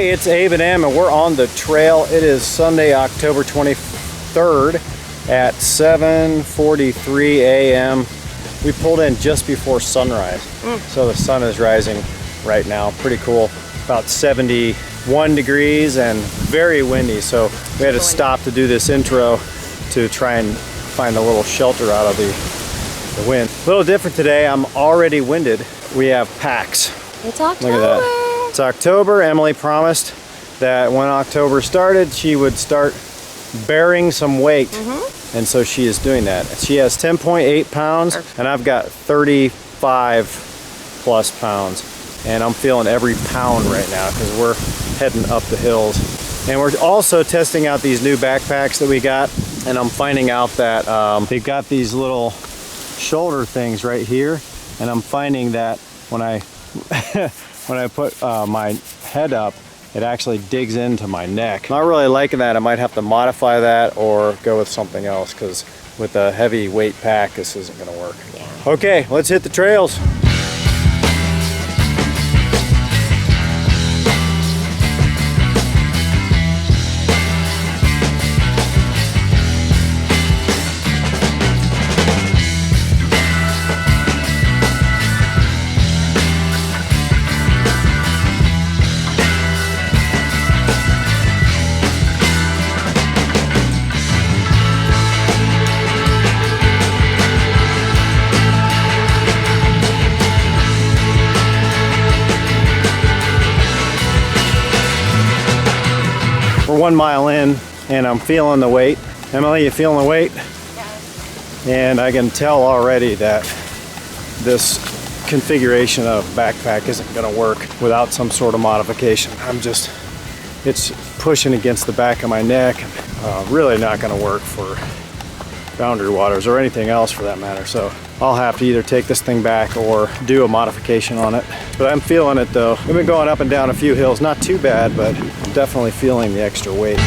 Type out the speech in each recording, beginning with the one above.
Hey, it's Abe and M, and we're on the trail. It is Sunday, October 23rd at 7:43 a.m. We pulled in just before sunrise, so the sun is rising right now. Pretty cool. About 71 degrees and very windy, so we had to stop to do this intro to try and find a little shelter out of the wind. A little different today. I'm already winded. We have packs. It's October. Look at that. It's October. Emily promised that when October started, she would start bearing some weight. And so she is doing that. She has 10.8 pounds, and I've got 35 plus pounds. And I'm feeling every pound right now because we're heading up the hills. And we're also testing out these new backpacks that we got. And I'm finding out that they've got these little shoulder things right here. And I'm finding that when I when I put my head up, it actually digs into my neck. Not really liking that. I might have to modify that or go with something else, because with a heavy weight pack, this isn't gonna work. Yeah. Okay, let's hit the trails. We're 1 mile in, and I'm feeling the weight. Emily, you feeling the weight? Yes. And I can tell already that this configuration of backpack isn't gonna work without some sort of modification. It's pushing against the back of my neck. Really not gonna work for boundary waters or anything else for that matter. So I'll have to either take this thing back or do a modification on it. But I'm feeling it though. I've been going up and down a few hills, not too bad, but I'm definitely feeling the extra weight.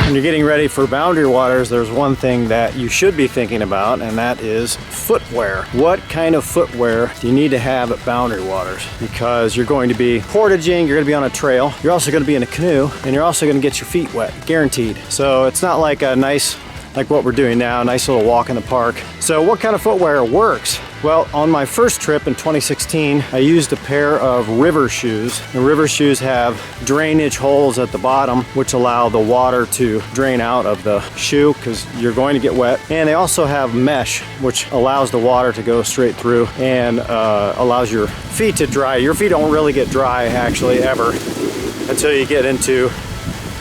When you're getting ready for boundary waters, there's one thing that you should be thinking about, and that is footwear. What kind of footwear do you need to have at boundary waters? Because you're going to be portaging, you're gonna be on a trail, you're also gonna be in a canoe, and you're also gonna get your feet wet, guaranteed. So it's not like a nice, like what we're doing now, a nice little walk in the park. So what kind of footwear works? Well, on my first trip in 2016, I used a pair of river shoes. The river shoes have drainage holes at the bottom, which allow the water to drain out of the shoe because you're going to get wet. And they also have mesh, which allows the water to go straight through and allows your feet to dry. Your feet don't really get dry, actually, ever, until you get into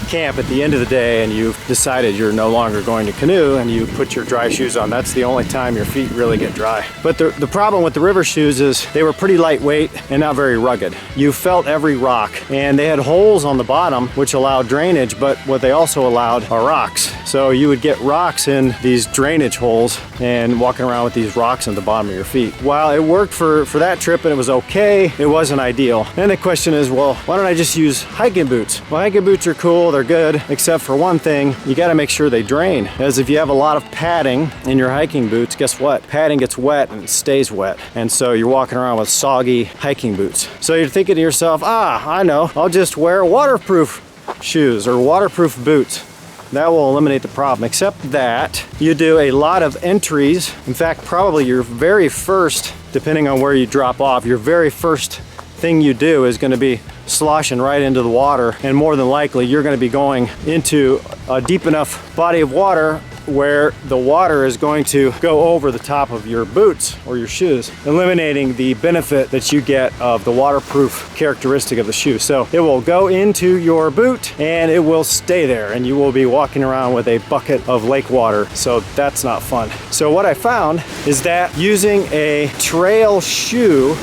camp at the end of the day and you've decided you're no longer going to canoe and you put your dry shoes on. That's the only time your feet really get dry. But the problem with the river shoes is they were pretty lightweight and not very rugged. You felt every rock, and they had holes on the bottom which allowed drainage, but what they also allowed are rocks. So you would get rocks in these drainage holes and walking around with these rocks on the bottom of your feet. While it worked for that trip and it was okay, it wasn't ideal. And the question is, well, why don't I just use hiking boots? Well, hiking boots are cool, they're good, except for one thing, you gotta make sure they drain. As if you have a lot of padding in your hiking boots, guess what? Padding gets wet and it stays wet. And so you're walking around with soggy hiking boots. So you're thinking to yourself, I know, I'll just wear waterproof shoes or waterproof boots. That will eliminate the problem, except that you do a lot of entries. In fact, probably your very first, depending on where you drop off, your very first thing you do is going to be sloshing right into the water, and more than likely you're going to be going into a deep enough body of water where the water is going to go over the top of your boots or your shoes, eliminating the benefit that you get of the waterproof characteristic of the shoe. So it will go into your boot and it will stay there, and you will be walking around with a bucket of lake water. So that's not fun. So what I found is that using a trail shoe,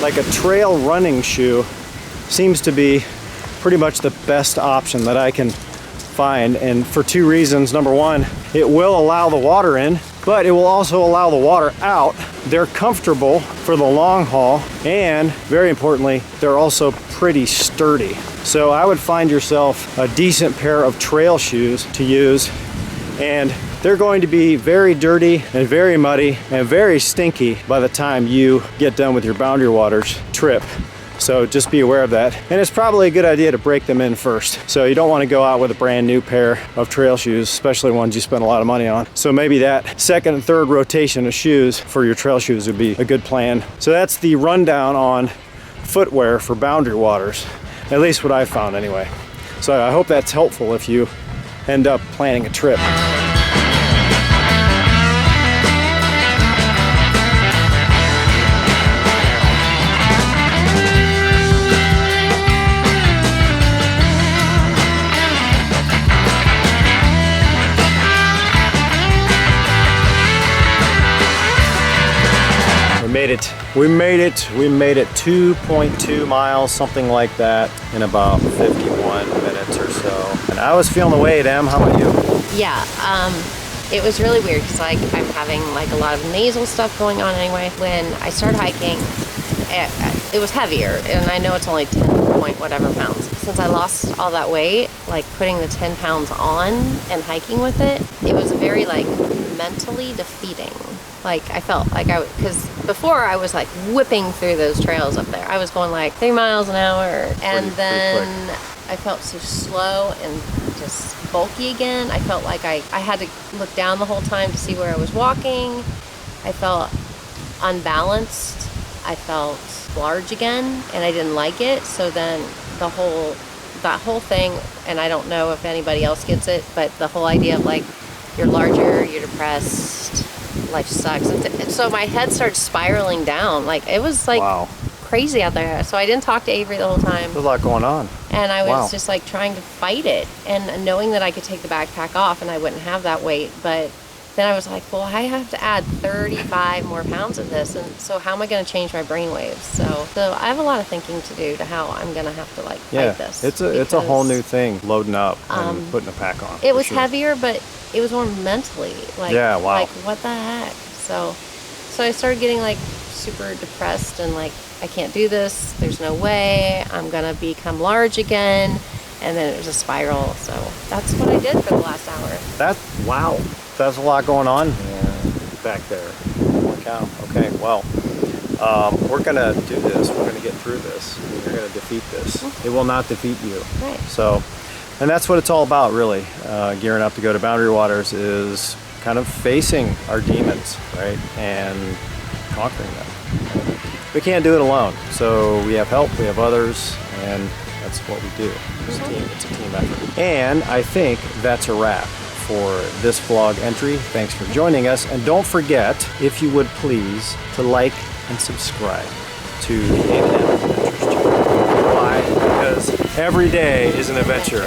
like a trail running shoe, seems to be pretty much the best option that I can find, and for two reasons. Number one, it will allow the water in, but it will also allow the water out. They're comfortable for the long haul, and very importantly, they're also pretty sturdy. So I would find yourself a decent pair of trail shoes to use, and they're going to be very dirty and very muddy and very stinky by the time you get done with your Boundary Waters trip. So just be aware of that. And it's probably a good idea to break them in first. So you don't want to go out with a brand new pair of trail shoes, especially ones you spend a lot of money on. So maybe that second and third rotation of shoes for your trail shoes would be a good plan. So that's the rundown on footwear for Boundary Waters, at least what I found anyway. So I hope that's helpful if you end up planning a trip. We made it 2.2 miles, something like that, in about 51 minutes or so. And I was feeling the weight, Em. How about you? Yeah, it was really weird because like I'm having like a lot of nasal stuff going on anyway. When I started hiking, it was heavier, and I know it's only 10 point whatever pounds. Since I lost all that weight, like putting the 10 pounds on and hiking with it, it was very like mentally defeating. Like I felt like because before I was like whipping through those trails up there. I was going like 3 miles an hour, and then I felt so slow and just bulky again. I felt like I had to look down the whole time to see where I was walking. I felt unbalanced. I felt large again, and I didn't like it. So then that whole thing, and I don't know if anybody else gets it, but the whole idea of like you're larger, you're depressed, life sucks. So my head started spiraling down. Like it was like crazy out there. So I didn't talk to Avery the whole time. There's a lot going on. And I was just like trying to fight it, and knowing that I could take the backpack off and I wouldn't have that weight. But then I was like, well, I have to add 35 more pounds of this, and so how am I going to change my brain waves? So I have a lot of thinking to do to how I'm going to have to like fight this. It's a whole new thing, loading up and putting a pack on. It was heavier, but it was more mentally like, like what the heck? So I started getting like super depressed and like, I can't do this. There's no way. I'm going to become large again. And then it was a spiral. So that's what I did for the last hour. That's a lot going on back there. Holy cow. Okay, well, we're going to do this. We're going to get through this. We're going to defeat this. It will not defeat you. Right. So, and that's what it's all about, really. Gearing up to go to Boundary Waters is kind of facing our demons, right? And conquering them. We can't do it alone. So we have help, we have others, and that's what we do. It's a team effort. And I think that's a wrap for this vlog entry. Thanks for joining us. And don't forget, if you would please, to like and subscribe to the David Adventures channel. Why? Because every day is an adventure.